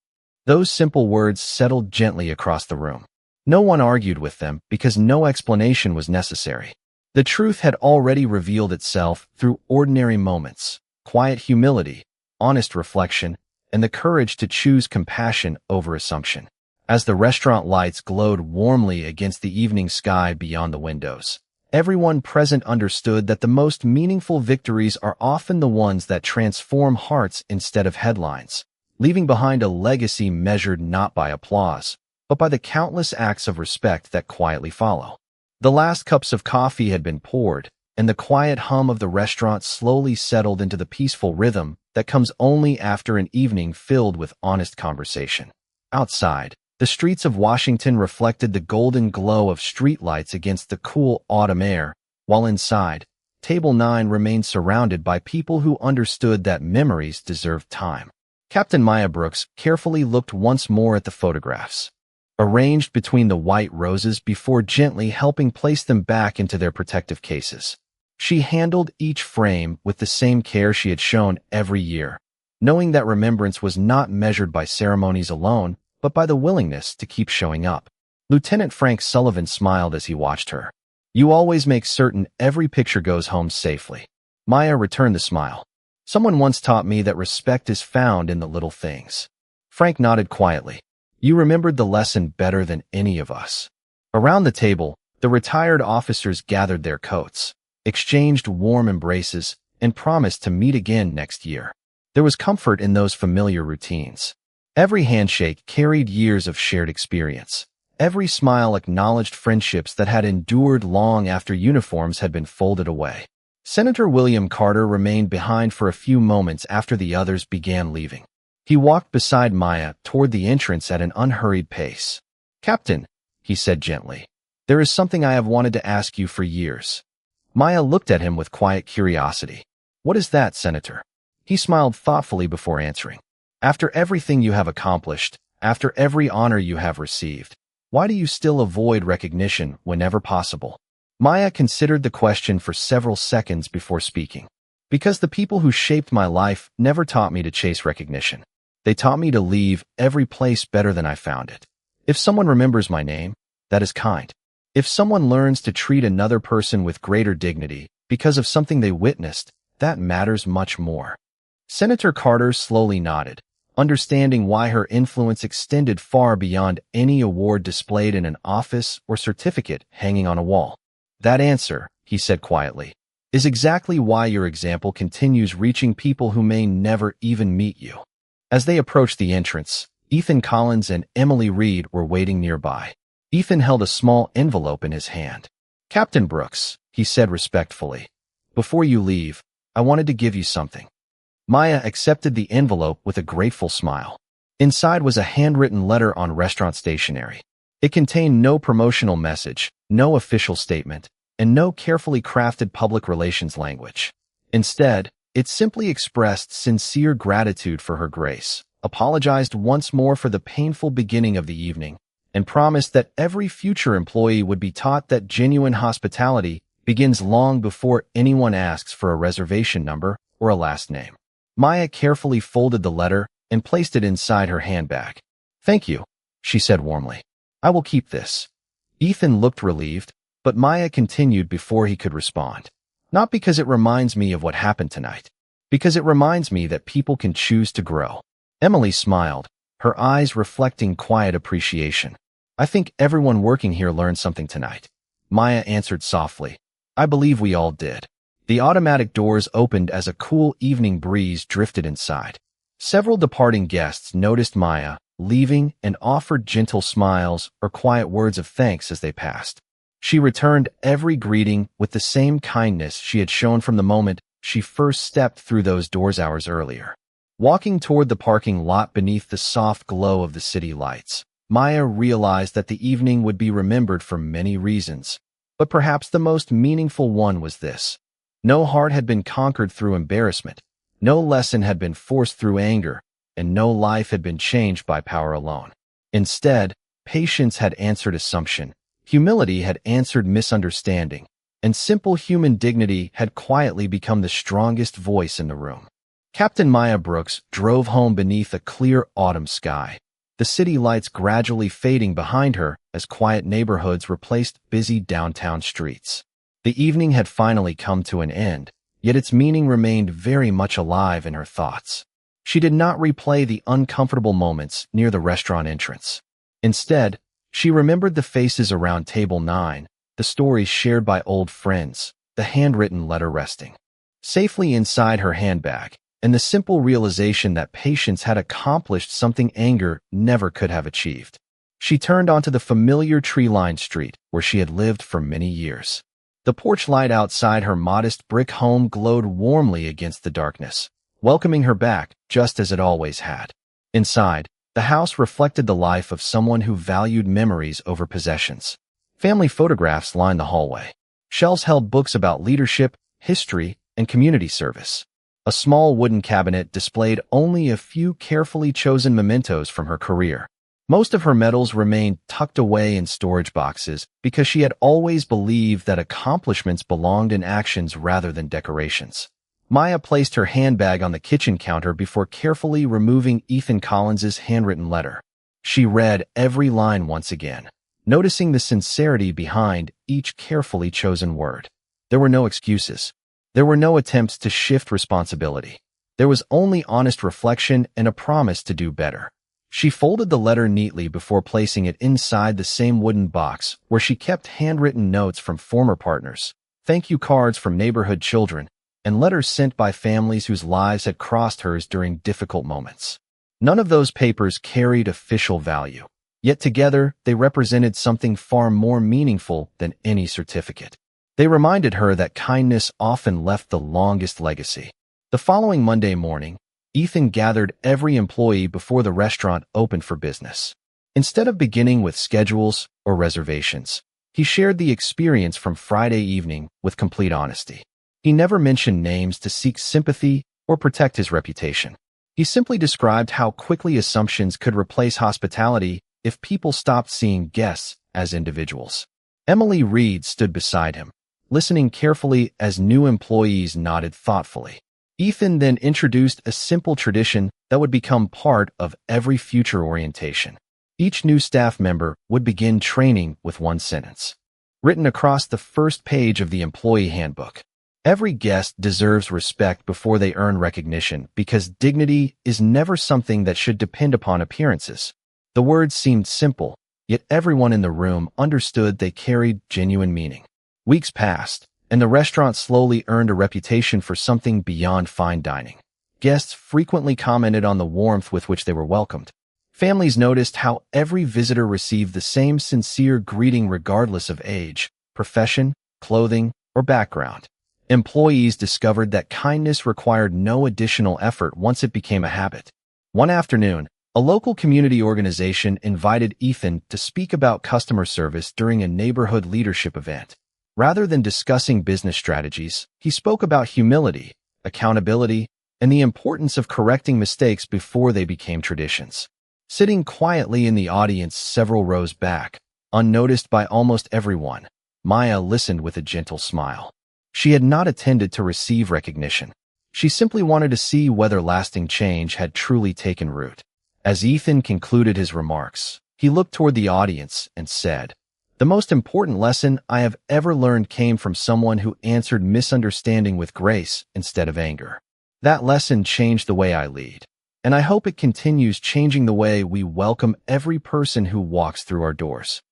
Those simple words settled gently across the room. No one argued with them because no explanation was necessary. The truth had already revealed itself through ordinary moments, quiet humility, honest reflection, and the courage to choose compassion over assumption. As the restaurant lights glowed warmly against the evening sky beyond the windows, everyone present understood that the most meaningful victories are often the ones that transform hearts instead of headlines, leaving behind a legacy measured not by applause, but by the countless acts of respect that quietly follow. The last cups of coffee had been poured, and the quiet hum of the restaurant slowly settled into the peaceful rhythm that comes only after an evening filled with honest conversation. Outside, the streets of Washington reflected the golden glow of streetlights against the cool autumn air, while inside, Table 9 remained surrounded by people who understood that memories deserved time. Captain Maya Brooks carefully looked once more at the photographs, arranged between the white roses before gently helping place them back into their protective cases. She handled each frame with the same care she had shown every year, knowing that remembrance was not measured by ceremonies alone, but by the willingness to keep showing up. Lieutenant Frank Sullivan smiled as he watched her. "You always make certain every picture goes home safely." Maya returned the smile. "Someone once taught me that respect is found in the little things." Frank nodded quietly. "You remembered the lesson better than any of us." Around the table, the retired officers gathered their coats, exchanged warm embraces, and promised to meet again next year. There was comfort in those familiar routines. Every handshake carried years of shared experience. Every smile acknowledged friendships that had endured long after uniforms had been folded away. Senator William Carter remained behind for a few moments after the others began leaving. He walked beside Maya toward the entrance at an unhurried pace. "Captain," he said gently, "there is something I have wanted to ask you for years." Maya looked at him with quiet curiosity. "What is that, Senator?" He smiled thoughtfully before answering. "After everything you have accomplished, after every honor you have received, why do you still avoid recognition whenever possible?" Maya considered the question for several seconds before speaking. Because the people who shaped my life never taught me to chase recognition. They taught me to leave every place better than I found it. If someone remembers my name, that is kind. If someone learns to treat another person with greater dignity because of something they witnessed, that matters much more. Senator Carter slowly nodded, understanding why her influence extended far beyond any award displayed in an office or certificate hanging on a wall. That answer, he said quietly, is exactly why your example continues reaching people who may never even meet you. As they approached the entrance, Ethan Collins and Emily Reed were waiting nearby. Ethan held a small envelope in his hand. "Captain Brooks," he said respectfully, "before you leave, I wanted to give you something." Maya accepted the envelope with a grateful smile. Inside was a handwritten letter on restaurant stationery. It contained no promotional message, no official statement, and no carefully crafted public relations language. Instead, it simply expressed sincere gratitude for her grace, apologized once more for the painful beginning of the evening, and promised that every future employee would be taught that genuine hospitality begins long before anyone asks for a reservation number or a last name. Maya carefully folded the letter and placed it inside her handbag. "Thank you," she said warmly. "I will keep this." Ethan looked relieved, but Maya continued before he could respond. "Not because it reminds me of what happened tonight, because it reminds me that people can choose to grow." Emily smiled, her eyes reflecting quiet appreciation. "I think everyone working here learned something tonight," Maya answered softly. "I believe we all did." The automatic doors opened as a cool evening breeze drifted inside. Several departing guests noticed Maya leaving and offered gentle smiles or quiet words of thanks as they passed. She returned every greeting with the same kindness she had shown from the moment she first stepped through those doors hours earlier. Walking toward the parking lot beneath the soft glow of the city lights, Maya realized that the evening would be remembered for many reasons, but perhaps the most meaningful one was this. No heart had been conquered through embarrassment, no lesson had been forced through anger, and no life had been changed by power alone. Instead, patience had answered assumption, humility had answered misunderstanding, and simple human dignity had quietly become the strongest voice in the room. Captain Maya Brooks drove home beneath a clear autumn sky, the city lights gradually fading behind her as quiet neighborhoods replaced busy downtown streets. The evening had finally come to an end, yet its meaning remained very much alive in her thoughts. She did not replay the uncomfortable moments near the restaurant entrance. Instead, she remembered the faces around table 9, the stories shared by old friends, the handwritten letter resting safely inside her handbag, and the simple realization that patience had accomplished something anger never could have achieved. She turned onto the familiar tree-lined street where she had lived for many years. The porch light outside her modest brick home glowed warmly against the darkness, welcoming her back just as it always had. Inside, the house reflected the life of someone who valued memories over possessions. Family photographs lined the hallway. Shelves held books about leadership, history, and community service. A small wooden cabinet displayed only a few carefully chosen mementos from her career. Most of her medals remained tucked away in storage boxes because she had always believed that accomplishments belonged in actions rather than decorations. Maya placed her handbag on the kitchen counter before carefully removing Ethan Collins's handwritten letter. She read every line once again, noticing the sincerity behind each carefully chosen word. There were no excuses. There were no attempts to shift responsibility. There was only honest reflection and a promise to do better. She folded the letter neatly before placing it inside the same wooden box where she kept handwritten notes from former partners, thank you cards from neighborhood children, and letters sent by families whose lives had crossed hers during difficult moments. None of those papers carried official value, yet together they represented something far more meaningful than any certificate. They reminded her that kindness often left the longest legacy. The following Monday morning, Ethan gathered every employee before the restaurant opened for business. Instead of beginning with schedules or reservations, he shared the experience from Friday evening with complete honesty. He never mentioned names to seek sympathy or protect his reputation. He simply described how quickly assumptions could replace hospitality if people stopped seeing guests as individuals. Emily Reed stood beside him, listening carefully as new employees nodded thoughtfully. Ethan then introduced a simple tradition that would become part of every future orientation. Each new staff member would begin training with one sentence, written across the first page of the employee handbook. Every guest deserves respect before they earn recognition because dignity is never something that should depend upon appearances. The words seemed simple, yet everyone in the room understood they carried genuine meaning. Weeks passed, and the restaurant slowly earned a reputation for something beyond fine dining. Guests frequently commented on the warmth with which they were welcomed. Families noticed how every visitor received the same sincere greeting regardless of age, profession, clothing, or background. Employees discovered that kindness required no additional effort once it became a habit. One afternoon, a local community organization invited Ethan to speak about customer service during a neighborhood leadership event. Rather than discussing business strategies, he spoke about humility, accountability, and the importance of correcting mistakes before they became traditions. Sitting quietly in the audience several rows back, unnoticed by almost everyone, Maya listened with a gentle smile. She had not attended to receive recognition. She simply wanted to see whether lasting change had truly taken root. As Ethan concluded his remarks, he looked toward the audience and said, "The most important lesson I have ever learned came from someone who answered misunderstanding with grace instead of anger. That lesson changed the way I lead, and I hope it continues changing the way we welcome every person who walks through our doors."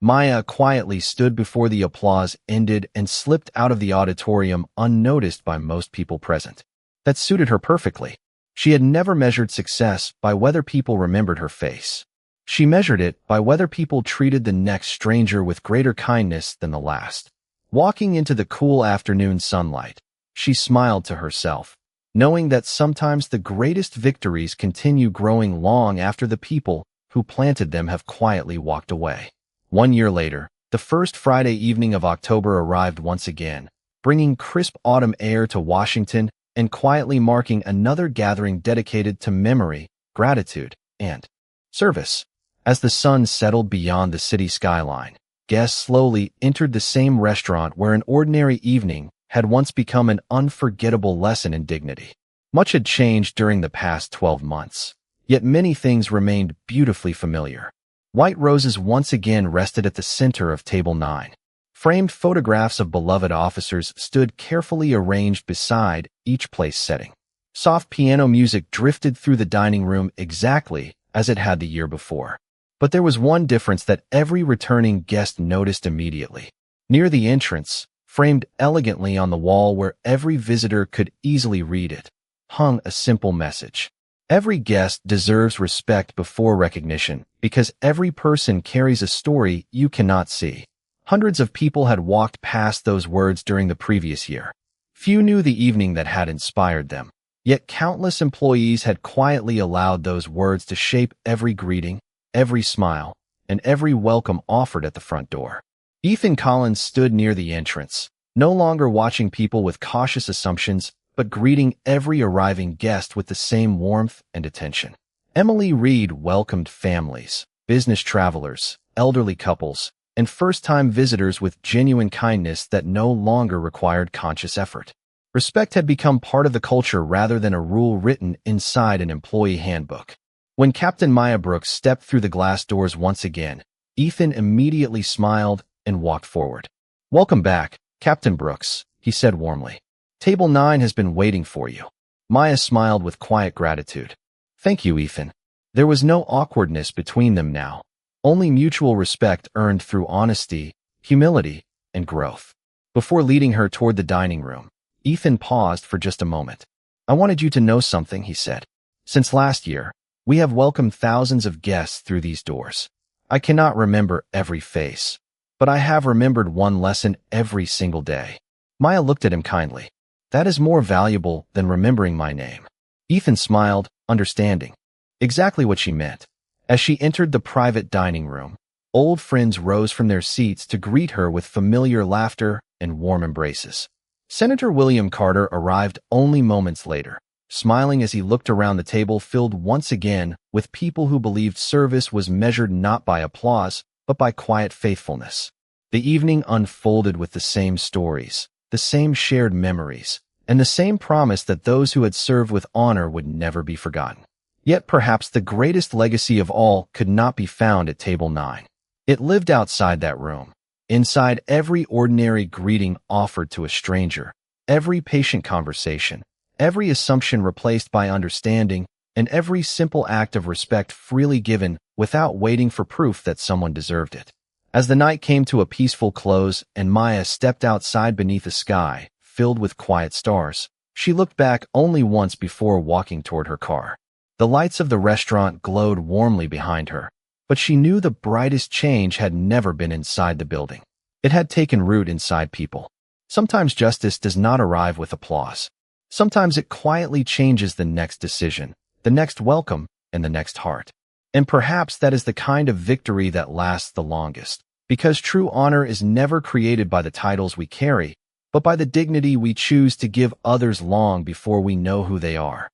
Maya quietly stood before the applause ended and slipped out of the auditorium unnoticed by most people present. That suited her perfectly. She had never measured success by whether people remembered her face. She measured it by whether people treated the next stranger with greater kindness than the last. Walking into the cool afternoon sunlight, she smiled to herself, knowing that sometimes the greatest victories continue growing long after the people who planted them have quietly walked away. 1 year later, the first Friday evening of October arrived once again, bringing crisp autumn air to Washington and quietly marking another gathering dedicated to memory, gratitude, and service. As the sun settled beyond the city skyline, guests slowly entered the same restaurant where an ordinary evening had once become an unforgettable lesson in dignity. Much had changed during the past 12 months, yet many things remained beautifully familiar. White roses once again rested at the center of Table 9. Framed photographs of beloved officers stood carefully arranged beside each place setting. Soft piano music drifted through the dining room exactly as it had the year before. But there was one difference that every returning guest noticed immediately. Near the entrance, framed elegantly on the wall where every visitor could easily read it, hung a simple message. Every guest deserves respect before recognition because every person carries a story you cannot see. Hundreds of people had walked past those words during the previous year. Few knew the evening that had inspired them, yet countless employees had quietly allowed those words to shape every greeting, every smile, and every welcome offered at the front door. Ethan Collins stood near the entrance, no longer watching people with cautious assumptions, but greeting every arriving guest with the same warmth and attention. Emily Reed welcomed families, business travelers, elderly couples, and first-time visitors with genuine kindness that no longer required conscious effort. Respect had become part of the culture rather than a rule written inside an employee handbook. When Captain Maya Brooks stepped through the glass doors once again, Ethan immediately smiled and walked forward. "Welcome back, Captain Brooks," he said warmly. "Table 9 has been waiting for you." Maya smiled with quiet gratitude. "Thank you, Ethan." There was no awkwardness between them now, only mutual respect earned through honesty, humility, and growth. Before leading her toward the dining room, Ethan paused for just a moment. "I wanted you to know something," he said. "Since last year, we have welcomed thousands of guests through these doors. I cannot remember every face, but I have remembered one lesson every single day." Maya looked at him kindly. "That is more valuable than remembering my name." Ethan smiled, understanding exactly what she meant. As she entered the private dining room, old friends rose from their seats to greet her with familiar laughter and warm embraces. Senator William Carter arrived only moments later, smiling as he looked around the table filled once again with people who believed service was measured not by applause, but by quiet faithfulness. The evening unfolded with the same stories, the same shared memories, and the same promise that those who had served with honor would never be forgotten. Yet perhaps the greatest legacy of all could not be found at table 9. It lived outside that room, inside every ordinary greeting offered to a stranger, every patient conversation, every assumption replaced by understanding, and every simple act of respect freely given without waiting for proof that someone deserved it. As the night came to a peaceful close and Maya stepped outside beneath a sky filled with quiet stars, she looked back only once before walking toward her car. The lights of the restaurant glowed warmly behind her, but she knew the brightest change had never been inside the building. It had taken root inside people. Sometimes justice does not arrive with applause. Sometimes it quietly changes the next decision, the next welcome, and the next heart. And perhaps that is the kind of victory that lasts the longest, because true honor is never created by the titles we carry, but by the dignity we choose to give others long before we know who they are.